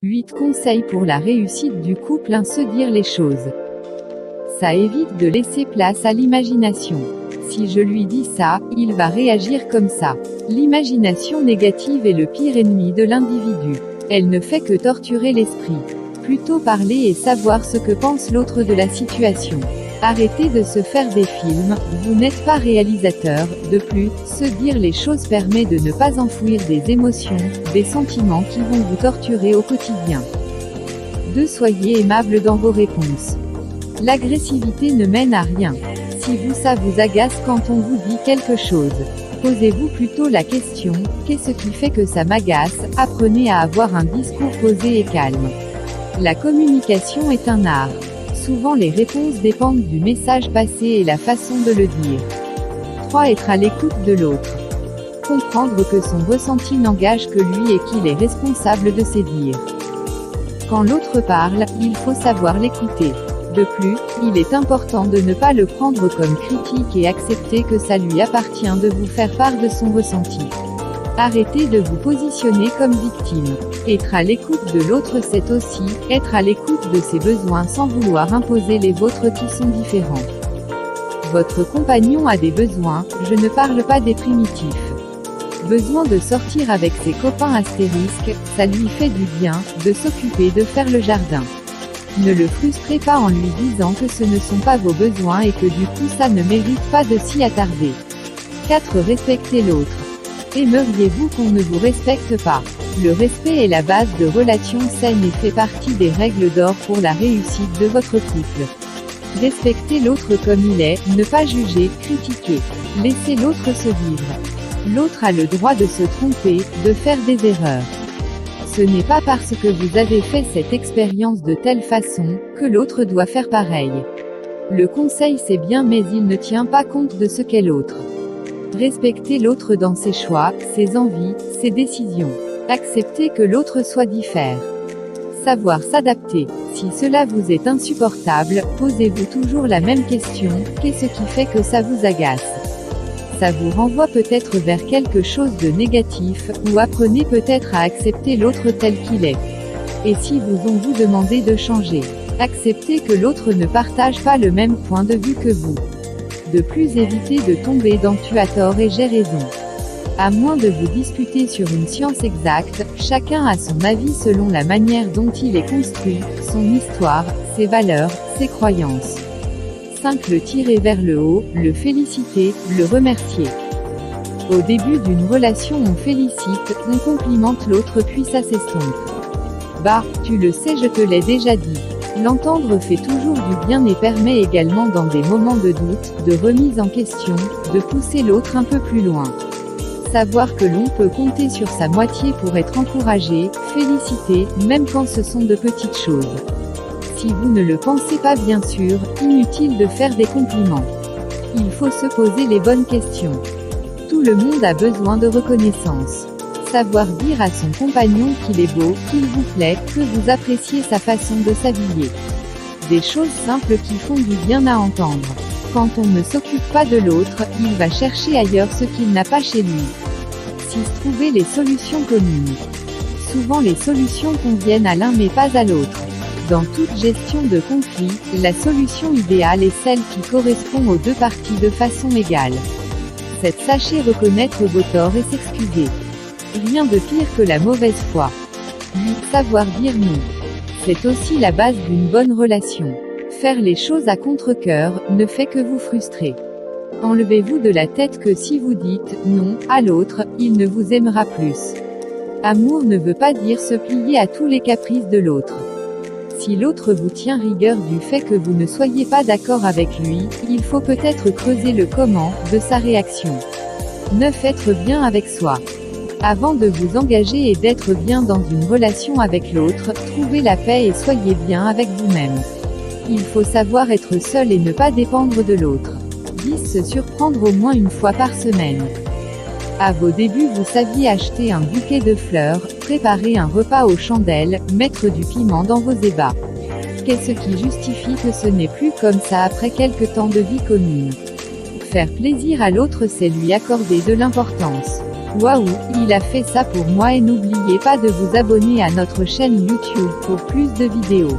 8 conseils pour la réussite du couple. 1. Se dire les choses. Ça évite de laisser place à l'imagination. Si je lui dis ça, il va réagir comme ça. L'imagination négative est le pire ennemi de l'individu. Elle ne fait que torturer l'esprit. Plutôt parler et savoir ce que pense l'autre de la situation. Arrêtez de se faire des films, vous n'êtes pas réalisateur. De plus, se dire les choses permet de ne pas enfouir des émotions, des sentiments qui vont vous torturer au quotidien. 2. Soyez aimable dans vos réponses. L'agressivité ne mène à rien. Si ça vous agace quand on vous dit quelque chose, posez-vous plutôt la question, qu'est-ce qui fait que ça m'agace? Apprenez à avoir un discours posé et calme. La communication est un art. Souvent les réponses dépendent du message passé et la façon de le dire. 3. Être à l'écoute de l'autre. Comprendre que son ressenti n'engage que lui et qu'il est responsable de ses dires. Quand l'autre parle, il faut savoir l'écouter. De plus, il est important de ne pas le prendre comme critique et accepter que ça lui appartient de vous faire part de son ressenti. Arrêtez de vous positionner comme victime. Être à l'écoute de l'autre, c'est aussi être à l'écoute de ses besoins sans vouloir imposer les vôtres qui sont différents. Votre compagnon a des besoins, je ne parle pas des primitifs. Besoin de sortir avec ses copains astérisque, ça lui fait du bien, de s'occuper de faire le jardin. Ne le frustrez pas en lui disant que ce ne sont pas vos besoins et que du coup ça ne mérite pas de s'y attarder. 4. Respectez l'autre. Aimeriez-vous qu'on ne vous respecte pas? Le respect est la base de relations saines et fait partie des règles d'or pour la réussite de votre couple. Respectez l'autre comme il est, ne pas juger, critiquer. Laissez l'autre se vivre. L'autre a le droit de se tromper, de faire des erreurs. Ce n'est pas parce que vous avez fait cette expérience de telle façon, que l'autre doit faire pareil. Le conseil c'est bien mais il ne tient pas compte de ce qu'est l'autre. Respectez l'autre dans ses choix, ses envies, ses décisions. Acceptez que l'autre soit différent. Savoir s'adapter. Si cela vous est insupportable, posez-vous toujours la même question, qu'est-ce qui fait que ça vous agace? Ça vous renvoie peut-être vers quelque chose de négatif, ou apprenez peut-être à accepter l'autre tel qu'il est. Et si vous demandé de changer, acceptez que l'autre ne partage pas le même point de vue que vous. De plus, évitez de tomber dans tu as tort et j'ai raison. À moins de vous disputer sur une science exacte, chacun a son avis selon la manière dont il est construit, son histoire, ses valeurs, ses croyances. 5. Le tirer vers le haut, le féliciter, le remercier. Au début d'une relation on félicite, on complimente l'autre puis ça s'estompe. Bah, tu le sais je te l'ai déjà dit. L'entendre fait toujours du bien et permet également dans des moments de doute, de remise en question, de pousser l'autre un peu plus loin. Savoir que l'on peut compter sur sa moitié pour être encouragé, félicité, même quand ce sont de petites choses. Si vous ne le pensez pas bien sûr, inutile de faire des compliments. Il faut se poser les bonnes questions. Tout le monde a besoin de reconnaissance. Savoir dire à son compagnon qu'il est beau, qu'il vous plaît, que vous appréciez sa façon de s'habiller. Des choses simples qui font du bien à entendre. Quand on ne s'occupe pas de l'autre, il va chercher ailleurs ce qu'il n'a pas chez lui. 6. Trouver les solutions communes. Souvent les solutions conviennent à l'un mais pas à l'autre. Dans toute gestion de conflit, la solution idéale est celle qui correspond aux deux parties de façon égale. Sachez reconnaître vos torts et s'excuser. Rien de pire que la mauvaise foi. 8. Savoir dire non. C'est aussi la base d'une bonne relation. Faire les choses à contre-cœur ne fait que vous frustrer. Enlevez-vous de la tête que si vous dites non à l'autre, il ne vous aimera plus. Amour ne veut pas dire se plier à tous les caprices de l'autre. Si l'autre vous tient rigueur du fait que vous ne soyez pas d'accord avec lui, il faut peut-être creuser le comment de sa réaction. 9. Être bien avec soi. Avant de vous engager et d'être bien dans une relation avec l'autre, trouvez la paix et soyez bien avec vous-même. Il faut savoir être seul et ne pas dépendre de l'autre. 10. Se surprendre au moins une fois par semaine. À vos débuts vous saviez acheter un bouquet de fleurs, préparer un repas aux chandelles, mettre du piment dans vos ébats. Qu'est-ce qui justifie que ce n'est plus comme ça après quelque temps de vie commune? Faire plaisir à l'autre c'est lui accorder de l'importance. Waouh, il a fait ça pour moi et n'oubliez pas de vous abonner à notre chaîne YouTube pour plus de vidéos.